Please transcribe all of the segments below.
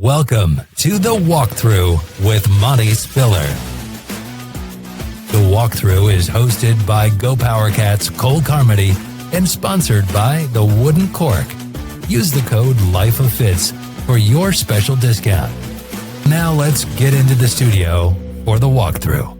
Welcome to The Walkthrough with Monte Spiller. The Walkthrough is hosted by Go Power Cats Cole Carmody and sponsored by The Wooden Cork. Use the code LIFEOFFITS for your special discount. Now let's get into the studio for The Walkthrough.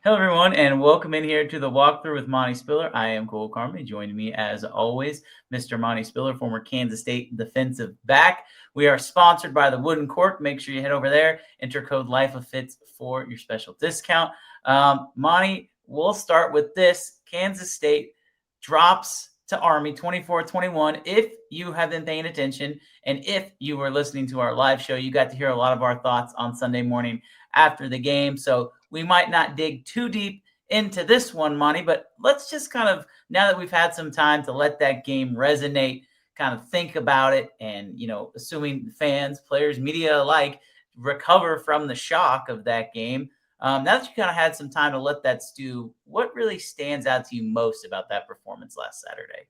Hello, everyone, and welcome in here to The Walkthrough with Monte Spiller. I am Cole Carmody. Joining me, as always, Mr. Monte Spiller, former Kansas State defensive back. We are sponsored by the Wooden Cork. Make sure you head over there. Enter code LIFEOFFITS for your special discount. Monte, we'll start with this. Kansas State drops to Army 24-21. If you have been paying attention and if you were listening to our live show, you got to hear a lot of our thoughts on Sunday morning after the game. So we might not dig too deep into this one, Monte, but let's just kind of, now that we've had some time to let that game resonate, kind of think about it and, assuming fans, players, media alike recover from the shock of that game. Now that you kind of had some time to let that stew, what really stands out to you most about that performance last Saturday?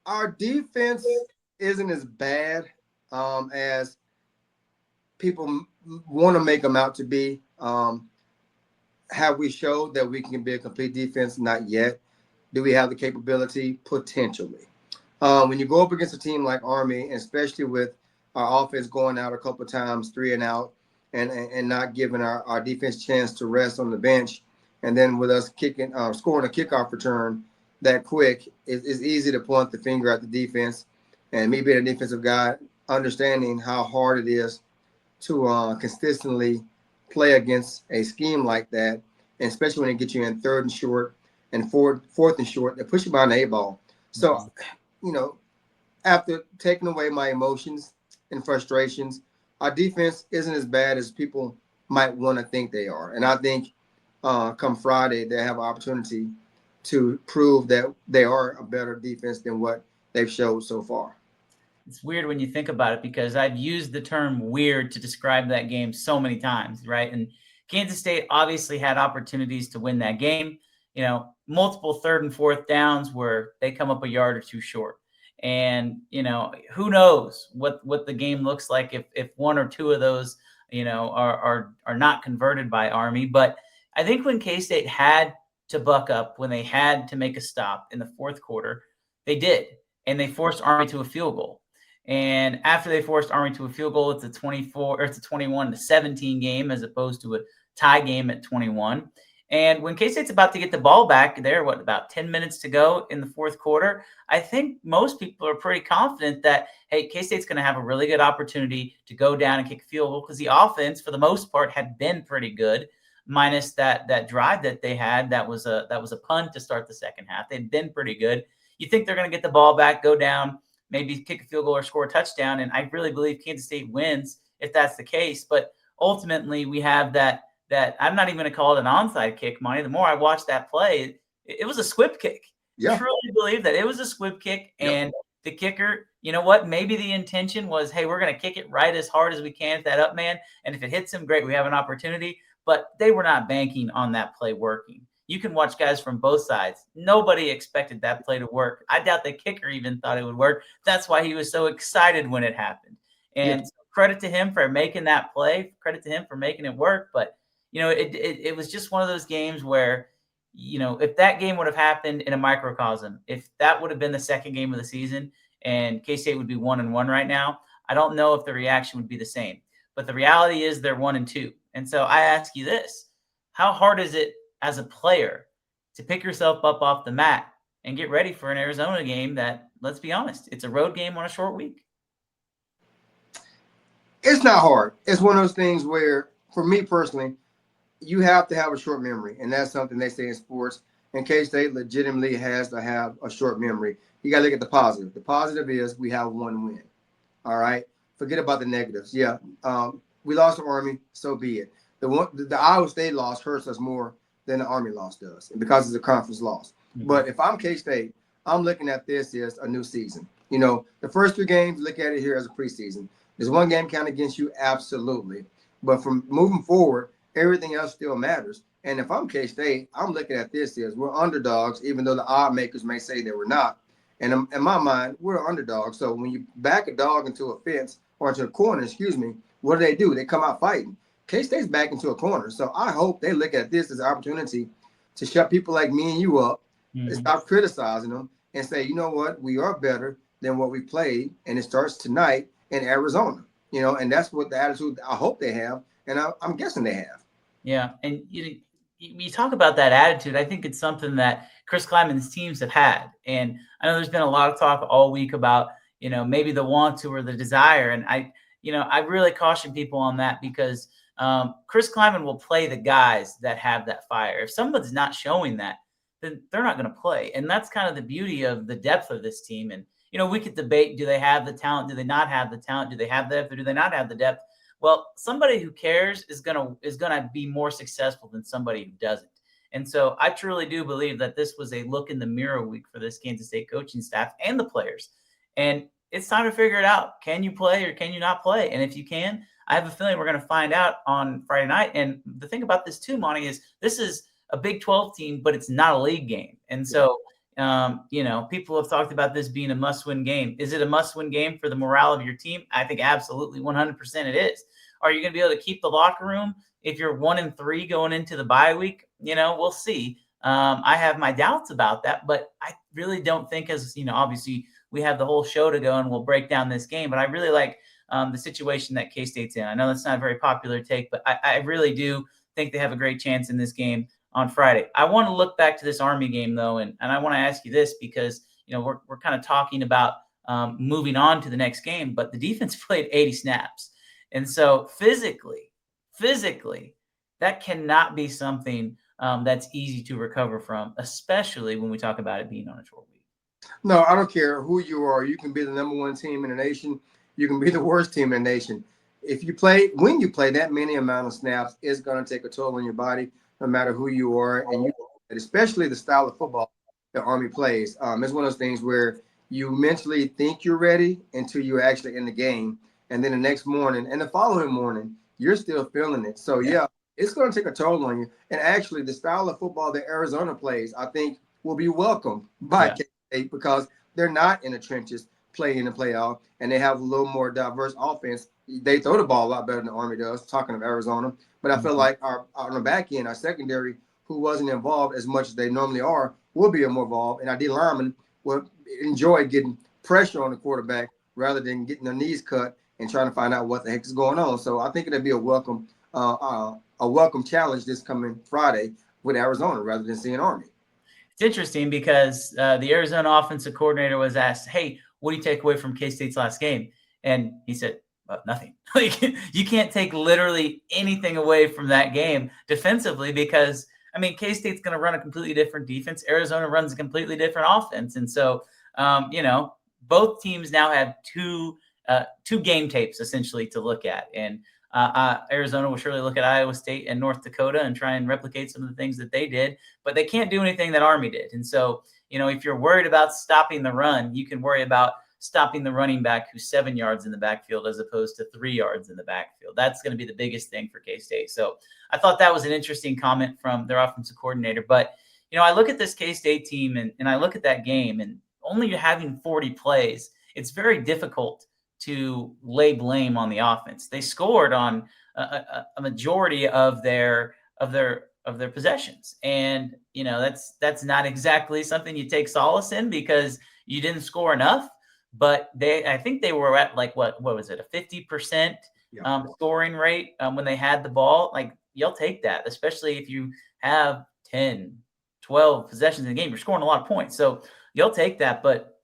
Our defense isn't as bad as people want to make them out to be. Have we showed that we can be a complete defense? Not yet. Do we have the capability? Potentially. When you go up against a team like Army, especially with our offense going out a couple of times, 3 and out, and not giving our defense chance to rest on the bench, and then with us scoring a kickoff return that quick, it's easy to point the finger at the defense. And me being a defensive guy, understanding how hard it is to consistently play against a scheme like that, and especially when it gets you in third and short and fourth and short, they push you behind the 8-ball. So, after taking away my emotions and frustrations, our defense isn't as bad as people might want to think they are. And I think come Friday, they have an opportunity to prove that they are a better defense than what they've showed so far. It's weird when you think about it because I've used the term weird to describe that game so many times, right? And Kansas State obviously had opportunities to win that game. Multiple third and fourth downs where they come up a yard or two short. And, who knows what the game looks like if one or two of those, are not converted by Army. But I think when K-State had to buck up, when they had to make a stop in the fourth quarter, they did. And they forced Army to a field goal. And after they forced Army to a field goal, it's a 21-17 game as opposed to a tie game at 21. And when K-State's about to get the ball back there, about 10 minutes to go in the fourth quarter, I think most people are pretty confident that, hey, K-State's going to have a really good opportunity to go down and kick a field goal because the offense, for the most part, had been pretty good, minus that drive that they had. That was a punt to start the second half. They'd been pretty good. You think they're going to get the ball back, go down, maybe kick a field goal or score a touchdown, and I really believe Kansas State wins if that's the case. But ultimately, we have that I'm not even going to call it an onside kick, Monte. The more I watched that play, it was a squib kick. Yeah. I truly believe that it was a squib kick. Yep. And the kicker, you know what? Maybe the intention was, hey, we're going to kick it right as hard as we can at that up man. And if it hits him, great, we have an opportunity. But they were not banking on that play working. You can watch guys from both sides. Nobody expected that play to work. I doubt the kicker even thought it would work. That's why he was so excited when it happened. And so credit to him for making that play. Credit to him for making it work. But it was just one of those games where, if that game would have happened in a microcosm, if that would have been the second game of the season and K-State would be 1-1 right now, I don't know if the reaction would be the same. But the reality is they're 1-2. And so I ask you this, how hard is it as a player to pick yourself up off the mat and get ready for an Arizona game that, let's be honest, it's a road game on a short week? It's not hard. It's one of those things where, for me personally, you have to have a short memory, and that's something they say in sports. And K-State legitimately has to have a short memory. You got to look at the positive. The positive is we have one win. All right? Forget about the negatives. Yeah, we lost to Army, so be it. The Iowa State loss hurts us more than the Army loss does, and because it's a conference loss. Mm-hmm. But if I'm K-State, I'm looking at this as a new season. The first 3 games, look at it here as a preseason. Does one game count against you? Absolutely. But from moving forward, everything else still matters. And if I'm K-State, I'm looking at this as we're underdogs, even though the odd makers may say that we're not. And in my mind, we're an underdog. So when you back a dog into a fence or into a corner, what do? They come out fighting. K-State's back into a corner. So I hope they look at this as an opportunity to shut people like me and you up, and stop criticizing them, and say, you know what, we are better than what we played, and it starts tonight in Arizona. And that's what the attitude I hope they have, and I'm guessing they have. Yeah, and you talk about that attitude. I think it's something that Chris Kleiman's teams have had, and I know there's been a lot of talk all week about maybe the want to or the desire, and I really caution people on that because Chris Kleiman will play the guys that have that fire. If someone's not showing that, then they're not going to play, and that's kind of the beauty of the depth of this team. And we could debate: do they have the talent? Do they not have the talent? Do they have the depth? Or do they not have the depth? Well, somebody who cares is gonna be more successful than somebody who doesn't. And so I truly do believe that this was a look in the mirror week for this Kansas State coaching staff and the players. And it's time to figure it out. Can you play or can you not play? And if you can, I have a feeling we're going to find out on Friday night. And the thing about this too, Monty, is this is a Big 12 team, but it's not a league game. And so people have talked about this being a must-win game. Is it a must-win game for the morale of your team? I think absolutely 100% it is. Are you going to be able to keep the locker room if you're 1-3 going into the bye week? We'll see. I have my doubts about that, but I really don't think obviously we have the whole show to go and we'll break down this game, but I really like the situation that K-State's in. I know that's not a very popular take, but I really do think they have a great chance in this game on Friday. I want to look back to this Army game though, and I want to ask you this because we're kind of talking about moving on to the next game, but the defense played 80 snaps, and so physically, that cannot be something that's easy to recover from, especially when we talk about it being on a short week. No, I don't care who you are. You can be the number one team in the nation. You can be the worst team in the nation. When you play that many amount of snaps, it's going to take a toll on your body, no matter who you are, and especially the style of football the Army plays. It's one of those things where you mentally think you're ready until you're actually in the game, and then the next morning and the following morning, you're still feeling it. So yeah, it's going to take a toll on you. And actually, the style of football that Arizona plays, I think, will be welcomed by K-State because they're not in the trenches playing the playoff, and they have a little more diverse offense. They throw the ball a lot better than the Army does, talking of Arizona. But I feel like on the back end, our secondary, who wasn't involved as much as they normally are, will be more involved. And our D linemen will enjoy getting pressure on the quarterback rather than getting their knees cut and trying to find out what the heck is going on. So I think it'll be a welcome challenge this coming Friday with Arizona rather than seeing Army. It's interesting because the Arizona offensive coordinator was asked, hey, what do you take away from K-State's last game? And he said, nothing. Like, you can't take literally anything away from that game defensively because, K-State's going to run a completely different defense. Arizona runs a completely different offense. And so, both teams now have two game tapes essentially to look at. And Arizona will surely look at Iowa State and North Dakota and try and replicate some of the things that they did, but they can't do anything that Army did. And so, if you're worried about stopping the run, you can worry about stopping the running back who's 7 yards in the backfield as opposed to 3 yards in the backfield. That's going to be the biggest thing for K-State. So I thought that was an interesting comment from their offensive coordinator. But, I look at this K-State team and I look at that game, and only having 40 plays, it's very difficult to lay blame on the offense. They scored on a majority of their possessions. And, that's not exactly something you take solace in because you didn't score enough. But I think they were at like, what was it, a 50% scoring rate when they had the ball. Like, you'll take that, especially if you have 10, 12 possessions in the game. You're scoring a lot of points. So you'll take that. But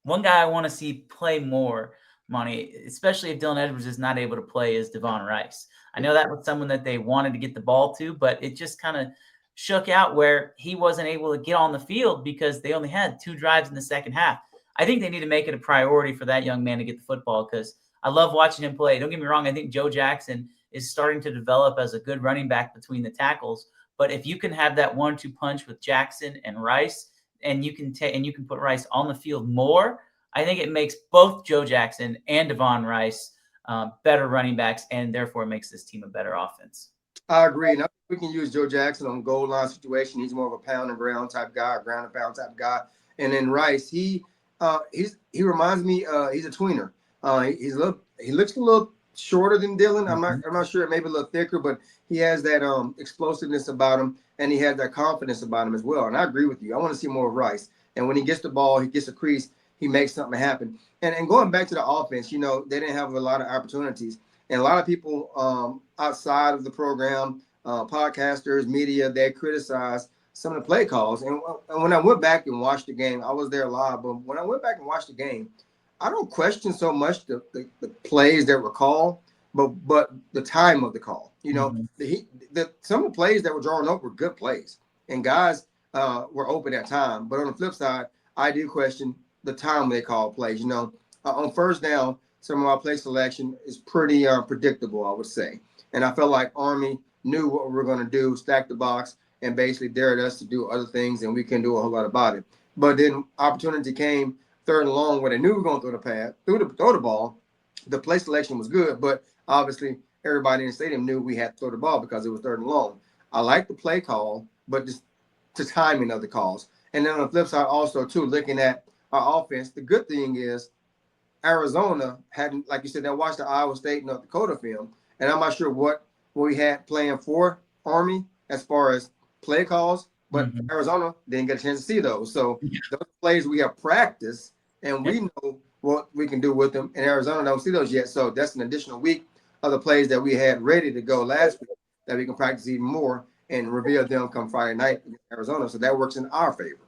one guy I want to see play more, Monty, especially if Dylan Edwards is not able to play, is Devon Rice. I know that was someone that they wanted to get the ball to, but it just kind of shook out where he wasn't able to get on the field because they only had 2 drives in the second half. I think they need to make it a priority for that young man to get the football because I love watching him play. Don't get me wrong. I think Joe Jackson is starting to develop as a good running back between the tackles. But if you can have that 1-2 punch with Jackson and Rice, and you can put Rice on the field more, I think it makes both Joe Jackson and Devon Rice better running backs, and therefore makes this team a better offense. I agree. And I think we can use Joe Jackson on goal line situation. He's more of a pound and ground type guy, ground and pound type guy. And then Rice, he He reminds me. He's a tweener. He looks a little shorter than Dylan. I'm not sure. Maybe a little thicker, but he has that explosiveness about him, and he has that confidence about him as well. And I agree with you. I want to see more of Rice. And when he gets the ball, he gets a crease. He makes something happen. And going back to the offense, they didn't have a lot of opportunities, and a lot of people outside of the program, podcasters, media, they criticize some of the play calls. And when I went back and watched the game, I was there live, but when I went back and watched the game, I don't question so much the plays that were called, but the time of the call. Some of the plays that were drawn up were good plays, and guys were open at time. But on the flip side, I do question the time they call plays. On first down, some of our play selection is pretty predictable, I would say. And I felt like Army knew what we were going to do, stack the box, and basically dared us to do other things, and we couldn't do a whole lot about it. But then opportunity came third and long where they knew we were going to throw the ball. The play selection was good, but obviously everybody in the stadium knew we had to throw the ball because it was third and long. I like the play call, but just the timing of the calls. And then on the flip side also, too, looking at our offense, the good thing is Arizona hadn't, like you said, they watched the Iowa State and North Dakota film, and I'm not sure what we had playing for Army as far as play calls, but Arizona didn't get a chance to see those. So those plays we have practiced, and we know what we can do with them, and Arizona don't see those yet. So that's an additional week of the plays that we had ready to go last week that we can practice even more and reveal them come Friday night in Arizona. So that works in our favor.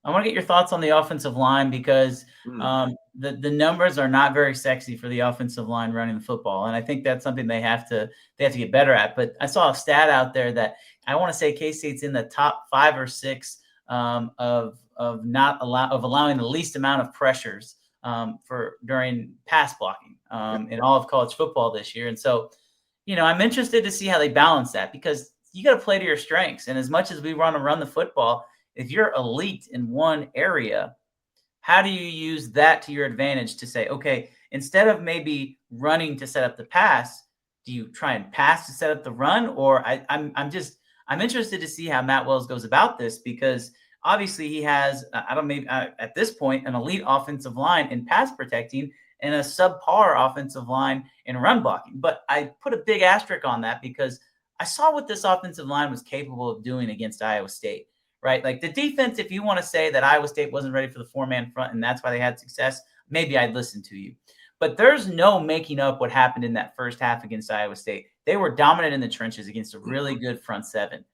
I want to get your thoughts on the offensive line because the numbers are not very sexy for the offensive line running the football, and I think that's something they have to get better at. But I saw a stat out there that I want to say K-State's in the top 5 or 6 of allowing the least amount of pressures for during pass blocking in all of college football this year. And so, I'm interested to see how they balance that because you got to play to your strengths. And as much as we want to run the football, if you're elite in one area, how do you use that to your advantage to say, okay, instead of maybe running to set up the pass, do you try and pass to set up the run? Or I'm interested to see how Matt Wells goes about this because obviously he has, at this point, an elite offensive line in pass protecting and a subpar offensive line in run blocking. But I put a big asterisk on that because I saw what this offensive line was capable of doing against Iowa State. Right? Like the defense, if you want to say that Iowa State wasn't ready for the 4-man front and that's why they had success, maybe I'd listen to you. But there's no making up what happened in that first half against Iowa State. They were dominant in the trenches against a really good front seven.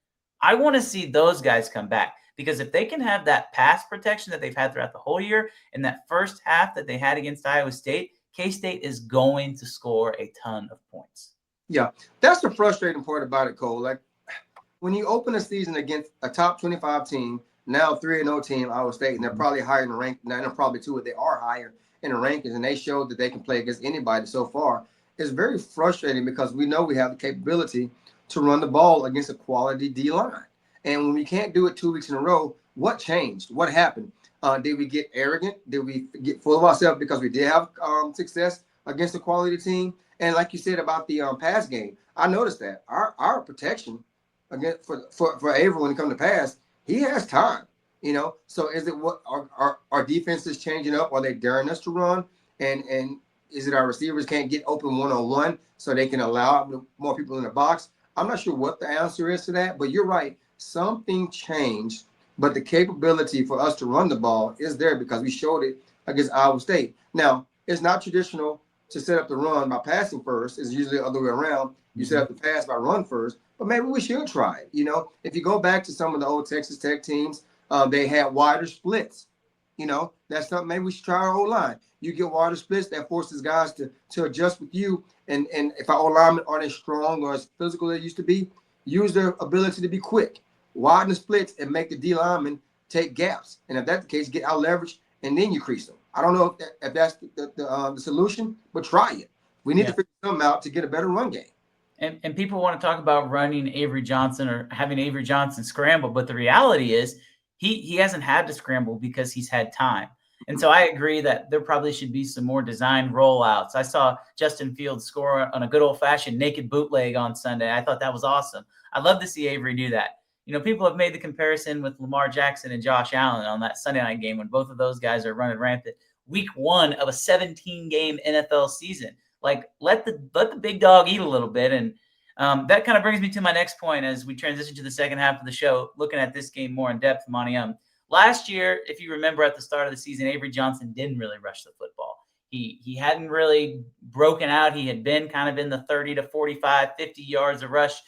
I want to see those guys come back because if they can have that pass protection that they've had throughout the whole year and that first half that they had against Iowa State, K-State is going to score a ton of points. Yeah, that's the frustrating part about it, Cole. Like, when you open a season against a top 25 team, now 3-0 team, Iowa State, and they're probably higher in the rank. Now, they're probably two, they are higher in the rankings, and they showed that they can play against anybody so far. It's very frustrating because we know we have the capability to run the ball against a quality D-line. And when we can't do it 2 weeks in a row, what changed? What happened? Did we get arrogant? Did we get full of ourselves because we did have success against a quality team? And like you said about the pass game, I noticed that our protection again for Avery when it comes to pass, he has time, So is it what our defense is changing up? Are they daring us to run? And is it our receivers can't get open one-on-one so they can allow more people in the box? I'm not sure what the answer is to that, but you're right. Something changed, but the capability for us to run the ball is there because we showed it against Iowa State. Now, it's not traditional to set up the run by passing first. It's usually the other way around. You set up the pass by run first. But maybe we should try it. If you go back to some of the old Texas Tech teams, they had wider splits. That's something maybe we should try our O-line. You get wider splits, that forces guys to adjust with you. And if our O-linemen aren't as strong or as physical as they used to be, use their ability to be quick. Widen the splits and make the D-linemen take gaps. And if that's the case, get out leverage and then you crease them. I don't know if that's the solution, but try it. We need to figure something out to get a better run game. And people want to talk about running Avery Johnson or having Avery Johnson scramble, but the reality is he hasn't had to scramble because he's had time. And so I agree that there probably should be some more design rollouts. I saw Justin Fields score on a good old-fashioned naked bootleg on Sunday. I thought that was awesome. I'd love to see Avery do that. People have made the comparison with Lamar Jackson and Josh Allen on that Sunday night game when both of those guys are running rampant. Week 1 of a 17-game NFL season. Like, let the big dog eat a little bit. And that kind of brings me to my next point as we transition to the second half of the show, looking at this game more in depth, Monty. Last year, if you remember at the start of the season, Avery Johnson didn't really rush the football. He hadn't really broken out. He had been kind of in the 30 to 45, 50 yards of rush,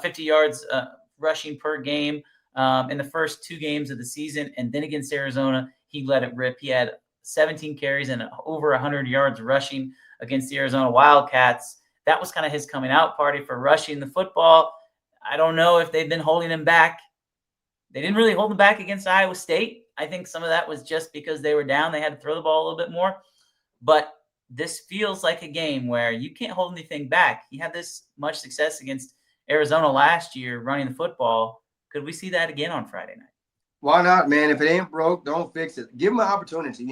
50 yards rushing per game in the first 2 games of the season. And then against Arizona, he let it rip. He had 17 carries and over 100 yards rushing against the Arizona Wildcats. That was kind of his coming out party for rushing the football. I don't know if they've been holding him back. They didn't really hold him back against Iowa State. I think some of that was just because they were down. They had to throw the ball a little bit more. But this feels like a game where you can't hold anything back. He had this much success against Arizona last year running the football. Could we see that again on Friday night? Why not, man? If it ain't broke, don't fix it. Give them an opportunity,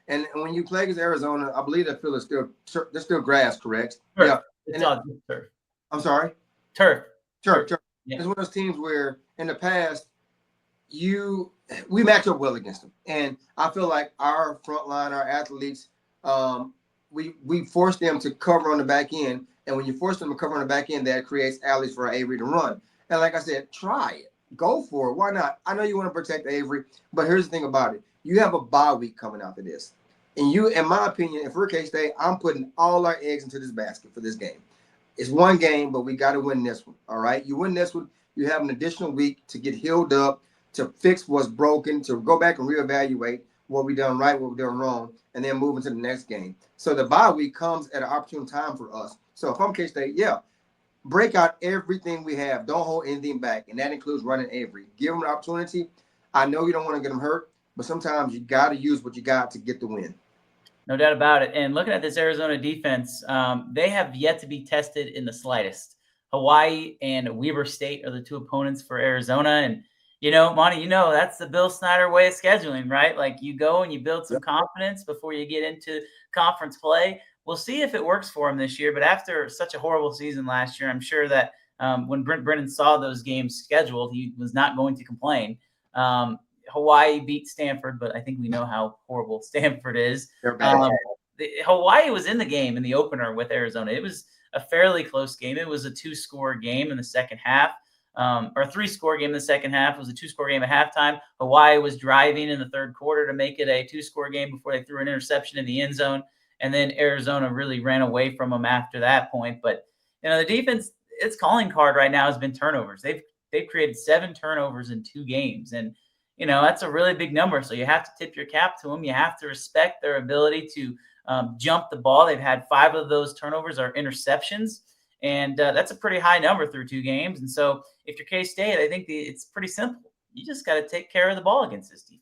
And when you play against Arizona, I believe that field is still grass, correct? Turf. Yeah. It's all turf. I'm sorry? Turf. Turf. Yeah. It's one of those teams where in the past, we match up well against them. And I feel like our front line, our athletes, we force them to cover on the back end. And when you force them to cover on the back end, that creates alleys for Avery to run. And like I said, try it. Go for it. Why not? I know you want to protect Avery, but here's the thing about it. You have a bye week coming after this. And in my opinion, if we're K-State, I'm putting all our eggs into this basket for this game. It's one game, but we got to win this one. All right? You win this one, you have an additional week to get healed up, to fix what's broken, to go back and reevaluate what we done right, what we done wrong, and then move into the next game. So the bye week comes at an opportune time for us. So if I'm K-State, break out everything we have. Don't hold anything back, and that includes running Avery. Give them an opportunity. I know you don't want to get them hurt, but sometimes you got to use what you got to get the win. No doubt about it. And looking at this Arizona defense, they have yet to be tested in the slightest. Hawaii and Weber State are the 2 opponents for Arizona. And, Monty, that's the Bill Snyder way of scheduling, right? Like, you go and you build some confidence before you get into conference play. We'll see if it works for him this year. But after such a horrible season last year, I'm sure that when Brent Brennan saw those games scheduled, he was not going to complain. Hawaii beat Stanford, but I think we know how horrible Stanford is. Hawaii was in the game in the opener with Arizona. It was a fairly close game. It was a 2-score game in the second half, or a 3-score game in the second half. It was a 2-score game at halftime. Hawaii was driving in the third quarter to make it a 2-score game before they threw an interception in the end zone. And then Arizona really ran away from them after that point. But, the defense, its calling card right now has been turnovers. They've created 7 turnovers in 2 games. And, that's a really big number. So you have to tip your cap to them. You have to respect their ability to jump the ball. They've had 5 of those turnovers are interceptions. And that's a pretty high number through 2 games. And so if you're K-State, I think it's pretty simple. You just got to take care of the ball against this defense.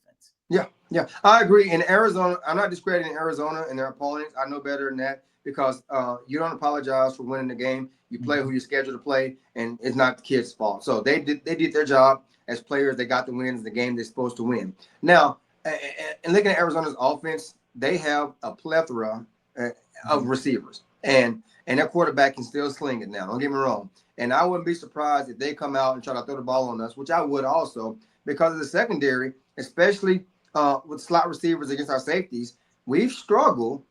Yeah, I agree. In Arizona, I'm not discrediting Arizona and their opponents. I know better than that because you don't apologize for winning the game. You play who you're scheduled to play, and it's not the kids' fault. So they did their job as players. They got the wins, the game they're supposed to win. Now, and looking at Arizona's offense, they have a plethora of receivers, and their quarterback can still sling it now. Don't get me wrong. And I wouldn't be surprised if they come out and try to throw the ball on us, which I would also, because of the secondary, especially with slot receivers against our safeties. We've struggled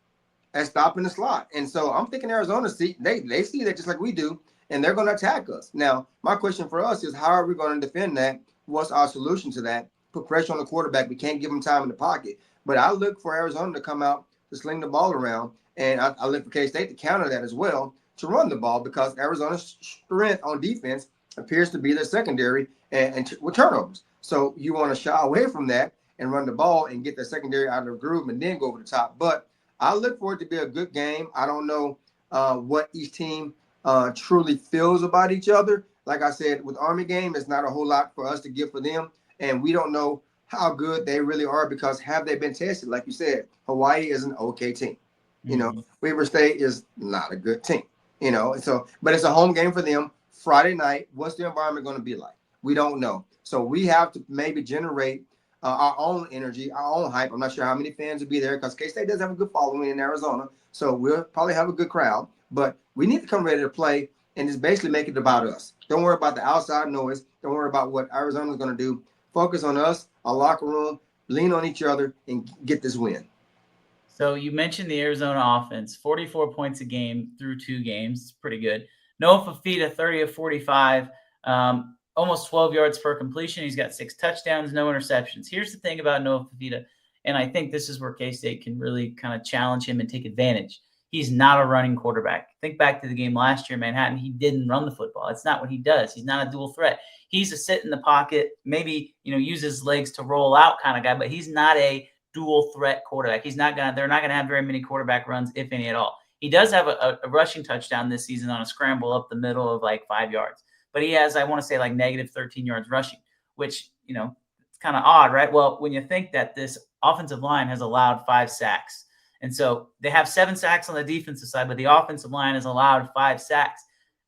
at stopping the slot. And so I'm thinking Arizona, they see that just like we do, and they're going to attack us. Now, my question for us is, how are we going to defend that? What's our solution to that? Put pressure on the quarterback. We can't give him time in the pocket. But I look for Arizona to come out to sling the ball around, and I look for K-State to counter that as well, to run the ball, because Arizona's strength on defense appears to be their secondary and with turnovers. So you want to shy away from that and run the ball and get the secondary out of the groove and then go over the top. But I look for it to be a good game. I don't know what each team truly feels about each other. Like I said, with Army game, it's not a whole lot for us to give for them. And we don't know how good they really are, because have they been tested? Like you said, Hawaii is an okay team. You know, Weber State is not a good team. But it's a home game for them. Friday night, what's the environment going to be like? We don't know. So we have to maybe generate our own energy, our own hype. I'm not sure how many fans will be there, because K-State does have a good following in Arizona. So we'll probably have a good crowd. But we need to come ready to play and just basically make it about us. Don't worry about the outside noise. Don't worry about what Arizona's going to do. Focus on us, our locker room, lean on each other, and get this win. So you mentioned the Arizona offense, 44 points a game through 2 games. It's pretty good. Noah Fafita, 30 of 45, almost 12 yards per completion. He's got 6 touchdowns, no interceptions. Here's the thing about Noah Fafita, and I think this is where K-State can really kind of challenge him and take advantage. He's not a running quarterback. Think back to the game last year in Manhattan. He didn't run the football. It's not what he does. He's not a dual threat. He's a sit in the pocket, maybe, use his legs to roll out kind of guy, but he's not a dual threat quarterback. They're not going to have very many quarterback runs, if any at all. He does have a rushing touchdown this season on a scramble up the middle of like 5 yards, but he has, I want to say, like negative 13 yards rushing, which, it's kind of odd, right? Well, when you think that this offensive line has allowed 5 sacks, and so they have 7 sacks on the defensive side, but the offensive line has allowed 5 sacks.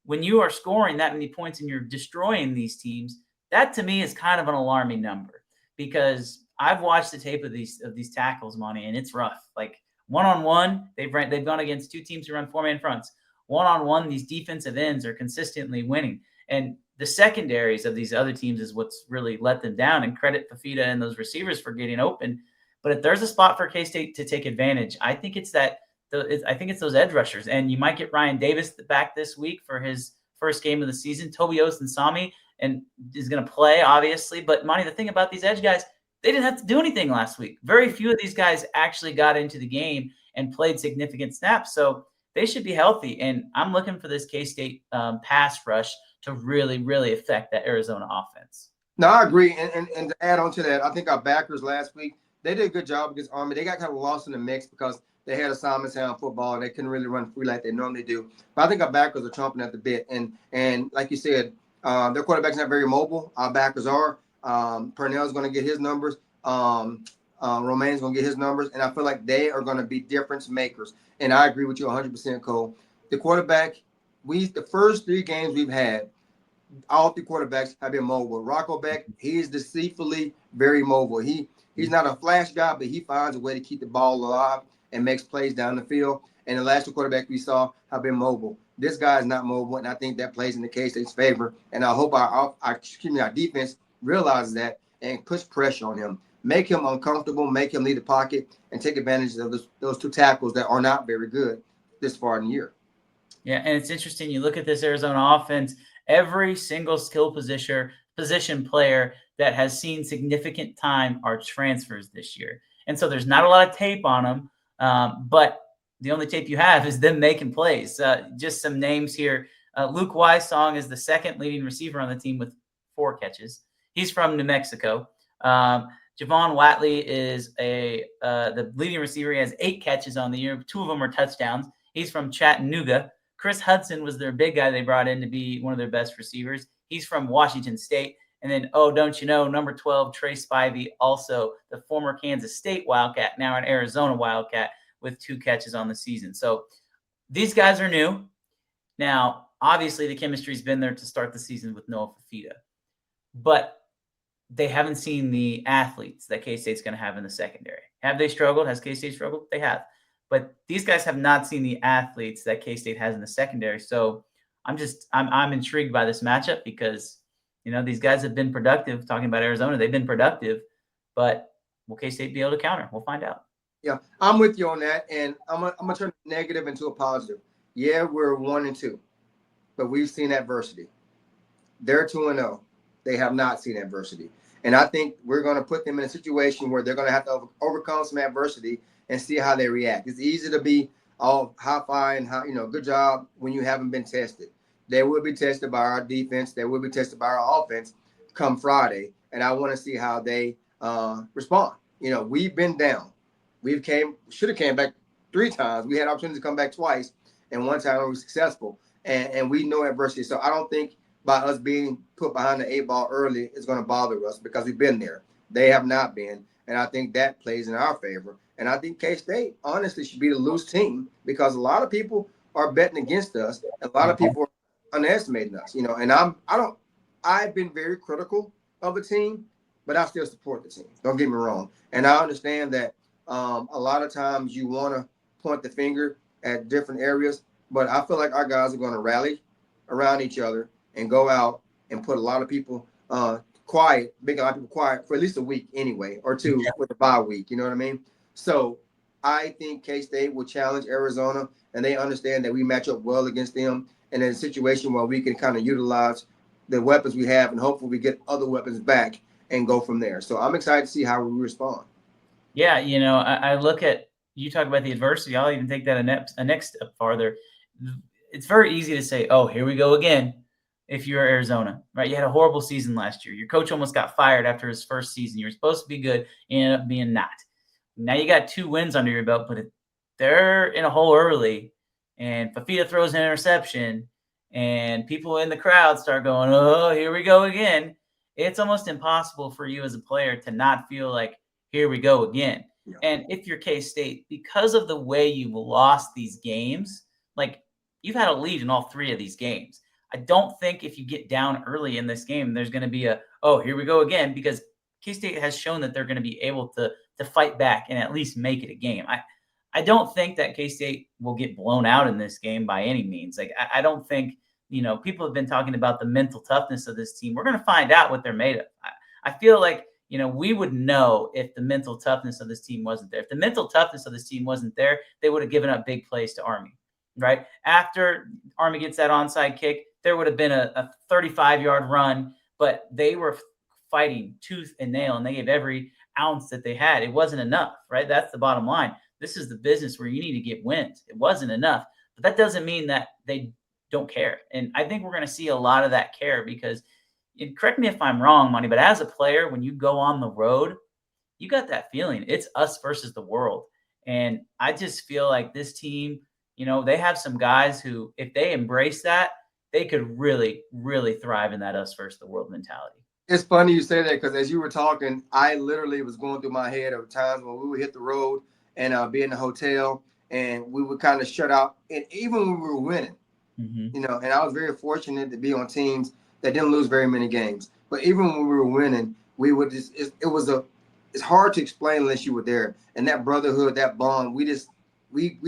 When you are scoring that many points and you're destroying these teams, that to me is kind of an alarming number, because I've watched the tape of these tackles, Monte, and it's rough. Like one-on-one, they've gone against 2 teams who run 4-man fronts. One-on-one, these defensive ends are consistently winning. And the secondaries of these other teams is what's really let them down. And credit Fafita and those receivers for getting open. But if there's a spot for K-State to take advantage, I think it's those edge rushers. And you might get Ryan Davis back this week for his first game of the season. Toby Osunsami and is going to play, obviously. But Monte, the thing about these edge guys, they didn't have to do anything last week. Very few of these guys actually got into the game and played significant snaps. So they should be healthy. And I'm looking for this K-State pass rush to really, really affect that Arizona offense. No, I agree. And to add on to that, I think our backers last week, they did a good job against Army. They got kind of lost in the mix because they had assignments on football and they couldn't really run free like they normally do. But I think our backers are chomping at the bit. And like you said, their quarterback's not very mobile. Our backers are. Purnell's going to get his numbers. Romaine's going to get his numbers. And I feel like they are going to be difference makers. And I agree with you 100%, Cole. The quarterback, the first 3 games we've had, all 3 quarterbacks have been mobile. Rocco Beck, he is deceitfully very mobile. He's not a flash guy, but he finds a way to keep the ball alive and makes plays down the field. And the last 2 quarterbacks we saw have been mobile. This guy is not mobile, and I think that plays in the K-State's favor. And I hope our defense realizes that and puts pressure on him. Make him uncomfortable, make him leave the pocket, and take advantage of those 2 tackles that are not very good this far in the year. Yeah, and it's interesting. You look at this Arizona offense, every single skill position player that has seen significant time are transfers this year. And so there's not a lot of tape on them, but the only tape you have is them making plays. Just some names here. Luke Wysong is the 2nd leading receiver on the team with 4 catches. He's from New Mexico. Javon Watley is the leading receiver. He has 8 catches on the year. 2 of them are touchdowns. He's from Chattanooga. Chris Hudson was their big guy they brought in to be one of their best receivers. He's from Washington State. And then, don't you know, number 12, Trey Spivey, also the former Kansas State Wildcat, now an Arizona Wildcat with 2 catches on the season. So these guys are new. Now, obviously, the chemistry's been there to start the season with Noah Fafita. But they haven't seen the athletes that K-State's going to have in the secondary. Have they struggled? Has K-State struggled? They have. But these guys have not seen the athletes that K-State has in the secondary. So I'm intrigued by this matchup because, these guys have been productive. Talking about Arizona, they've been productive. But will K-State be able to counter? We'll find out. Yeah, I'm with you on that. And I'm gonna turn negative into a positive. Yeah, we're 1-2, but we've seen adversity. They're 2-0. They have not seen adversity. And I think we're going to put them in a situation where they're going to have to overcome some adversity and see how they react. It's easy to be all high-five and good job when you haven't been tested. They will be tested by our defense. They will be tested by our offense come Friday. And I want to see how they respond. We've been down. Should have came back 3 times. We had opportunities to come back twice, and 1 time we were successful. And we know adversity. So I don't think by us being put behind the 8 ball early is going to bother us because we've been there. They have not been. And I think that plays in our favor. And I think K-State, honestly, should be the loose team because a lot of people are betting against us. A lot of people are underestimating us, And I've been very critical of the team, but I still support the team. Don't get me wrong. And I understand that a lot of times you want to point the finger at different areas, but I feel like our guys are going to rally around each other and go out and put a lot of people quiet, make a lot of people quiet for at least a week anyway, or two with the bye week. You know what I mean? So I think K-State will challenge Arizona, and they understand that we match up well against them, and in a situation where we can kind of utilize the weapons we have, and hopefully we get other weapons back and go from there. So I'm excited to see how we respond. Yeah, I look at you talk about the adversity. I'll even take that a next step farther. It's very easy to say, "Oh, here we go again." If you're Arizona, right? You had a horrible season last year. Your coach almost got fired after his first season. You were supposed to be good, you ended up being not. Now you got 2 wins under your belt, but they're in a hole early, and Fafita throws an interception, and people in the crowd start going, "Oh, here we go again." It's almost impossible for you as a player to not feel like, here we go again. Yeah. And if you're K-State, because of the way you've lost these games, like you've had a lead in all 3 of these games. I don't think if you get down early in this game, there's going to be oh, here we go again, because K-State has shown that they're going to be able to fight back and at least make it a game. I don't think that K-State will get blown out in this game by any means. Like I don't think, people have been talking about the mental toughness of this team. We're going to find out what they're made of. I feel like, we would know if the mental toughness of this team wasn't there. If the mental toughness of this team wasn't there, they would have given up big plays to Army, right? After Army gets that onside kick, there would have been a 35-yard run, but they were fighting tooth and nail, and they gave every ounce that they had. It wasn't enough, right? That's the bottom line. This is the business where you need to get wins. It wasn't enough, but that doesn't mean that they don't care. And I think we're going to see a lot of that care because, and correct me if I'm wrong, Monty, but as a player, when you go on the road, you got that feeling. It's us versus the world. And I just feel like this team, they have some guys who, if they embrace that, they could really, really thrive in that us versus the world mentality. It's funny you say that because as you were talking, I literally was going through my head of times when we would hit the road and be in the hotel and we would kind of shut out. And even when we were winning, and I was very fortunate to be on teams that didn't lose very many games. But even when we were winning, we would just, it's hard to explain unless you were there. And that brotherhood, that bond, we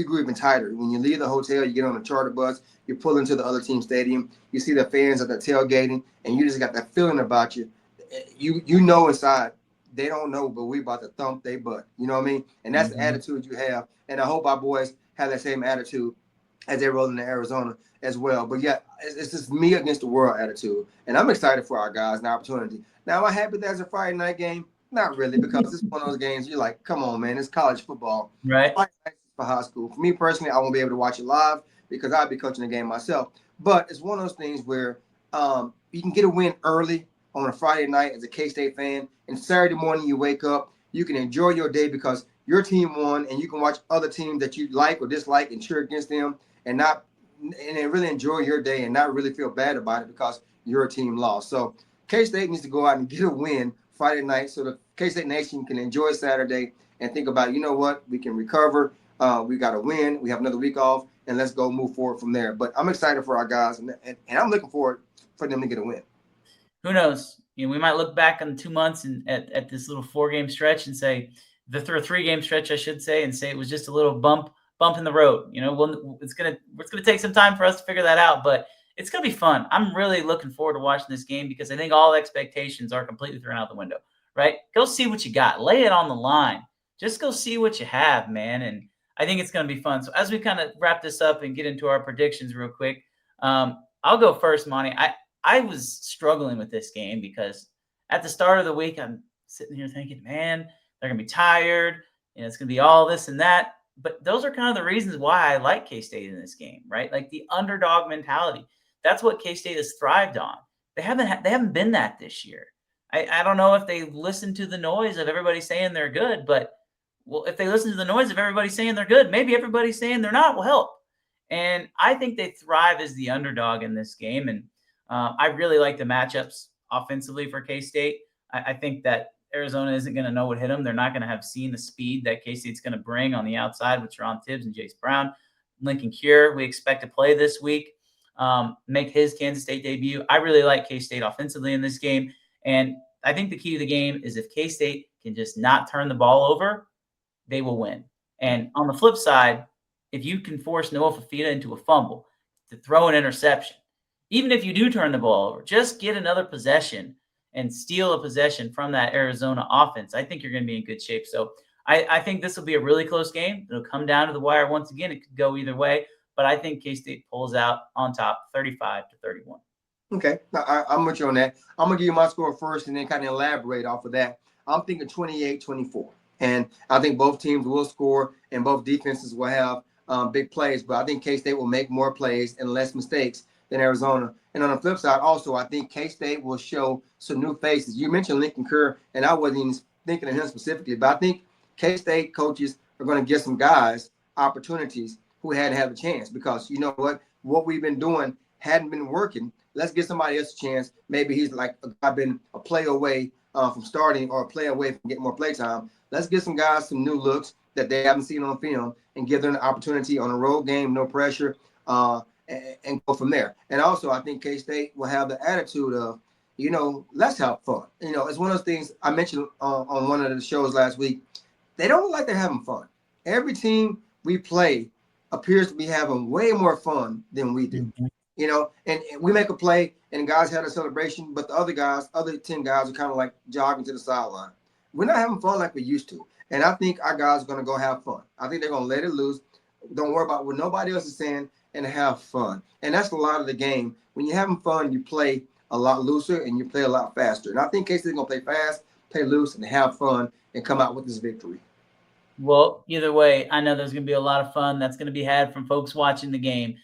grew even tighter. When you leave the hotel, you get on a charter bus, you pull into the other team stadium, you see the fans at the tailgating, and you just got that feeling about you. You know inside, they don't know, but we about to thump their butt. You know what I mean? And that's the attitude you have. And I hope our boys have that same attitude as they roll into Arizona as well. But yeah, it's just me against the world attitude. And I'm excited for our guys and the opportunity. Now, am I happy that's a Friday night game? Not really, because it's one of those games you're like, come on, man, it's college football. Right. For high school. For me personally, I won't be able to watch it live because I'll be coaching the game myself. But it's one of those things where you can get a win early on a Friday night as a K-State fan, and Saturday morning you wake up, you can enjoy your day because your team won, and you can watch other teams that you like or dislike and cheer against them, and really enjoy your day and not really feel bad about it because your team lost. So K-State needs to go out and get a win Friday night so the K-State Nation can enjoy Saturday and think about, you know what, we can recover. We got to win. We have another week off, and let's go move forward from there. But I'm excited for our guys, and I'm looking forward for them to get a win. Who knows? We might look back in 2 months and at this little 4-game stretch and say, the 3-game stretch, I should say, and say it was just a little bump in the road. It's gonna take some time for us to figure that out, but it's gonna be fun. I'm really looking forward to watching this game because I think all expectations are completely thrown out the window. Right? Go see what you got. Lay it on the line. Just go see what you have, man. And I think it's going to be fun. So as we kind of wrap this up and get into our predictions real quick, I'll go first, Monty. I was struggling with this game because at the start of the week, I'm sitting here thinking, man, they're going to be tired. It's going to be all this and that. But those are kind of the reasons why I like K-State in this game, right? Like the underdog mentality. That's what K-State has thrived on. They haven't been that this year. I don't know if they listen to the noise of everybody saying they're good, but if they listen to the noise of everybody saying they're good, maybe everybody saying they're not will help. And I think they thrive as the underdog in this game. And I really like the matchups offensively for K-State. I think that Arizona isn't going to know what hit them. They're not going to have seen the speed that K-State's going to bring on the outside with Ron Tibbs and Jace Brown. Lincoln Cure, we expect to play this week, make his Kansas State debut. I really like K-State offensively in this game. And I think the key to the game is if K-State can just not turn the ball over, they will win. And on the flip side, if you can force Noah Fafita into a fumble, to throw an interception, even if you do turn the ball over, just get another possession and steal a possession from that Arizona offense. I think you're going to be in good shape. So I think this will be a really close game. It'll come down to the wire once again. It could go either way, but I think K-State pulls out on top 35-31. Okay, I'm with you on that. I'm going to give you my score first and then kind of elaborate off of that. I'm thinking 28-24. And I think both teams will score and both defenses will have big plays. But I think K-State will make more plays and less mistakes than Arizona. And on the flip side, also, I think K-State will show some new faces. You mentioned Lincoln Kerr, and I wasn't even thinking of him specifically, but I think K-State coaches are going to give some guys opportunities who hadn't had a chance because you know what we've been doing hadn't been working. Let's give somebody else a chance. Maybe he's like I've been a play away from starting or a play away from getting more play time. Let's give some guys some new looks that they haven't seen on film and give them an opportunity on a road game, no pressure, and go from there. And also, I think K-State will have the attitude of, let's have fun. It's one of those things I mentioned on one of the shows last week. They don't look like they're having fun. Every team we play appears to be having way more fun than we do. And we make a play and guys had a celebration, but the other 10 guys are kind of like jogging to the sideline. We're not having fun like we used to. And I think our guys are going to go have fun. I think they're going to let it loose. Don't worry about what nobody else is saying and have fun. And that's a lot of the game. When you're having fun, you play a lot looser and you play a lot faster. And I think K-State's going to play fast, play loose, and have fun and come out with this victory. Well, either way, I know there's going to be a lot of fun that's going to be had from folks watching the game.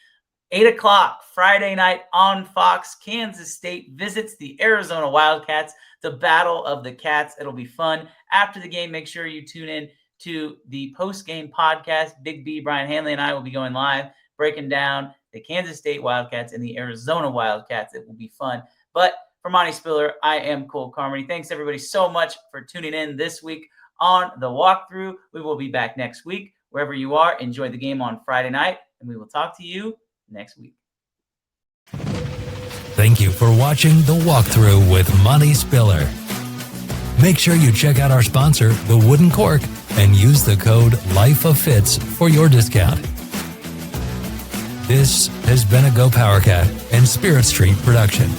8 o'clock Friday night on Fox, Kansas State visits the Arizona Wildcats, the Battle of the Cats. It'll be fun. After the game, make sure you tune in to the post-game podcast. Big B, Brian Hanley, and I will be going live, breaking down the Kansas State Wildcats and the Arizona Wildcats. It will be fun. But for Monte Spiller, I am Cole Carmody. Thanks, everybody, so much for tuning in this week on The Walkthrough. We will be back next week. Wherever you are, enjoy the game on Friday night, and we will talk to you next week. Thank you for watching The Walkthrough with Monte Spiller. Make sure you check out our sponsor, The Wooden Cork, and use the code LIFEOFFITS for your discount. This has been a Go Power Cat and Spirit Street production.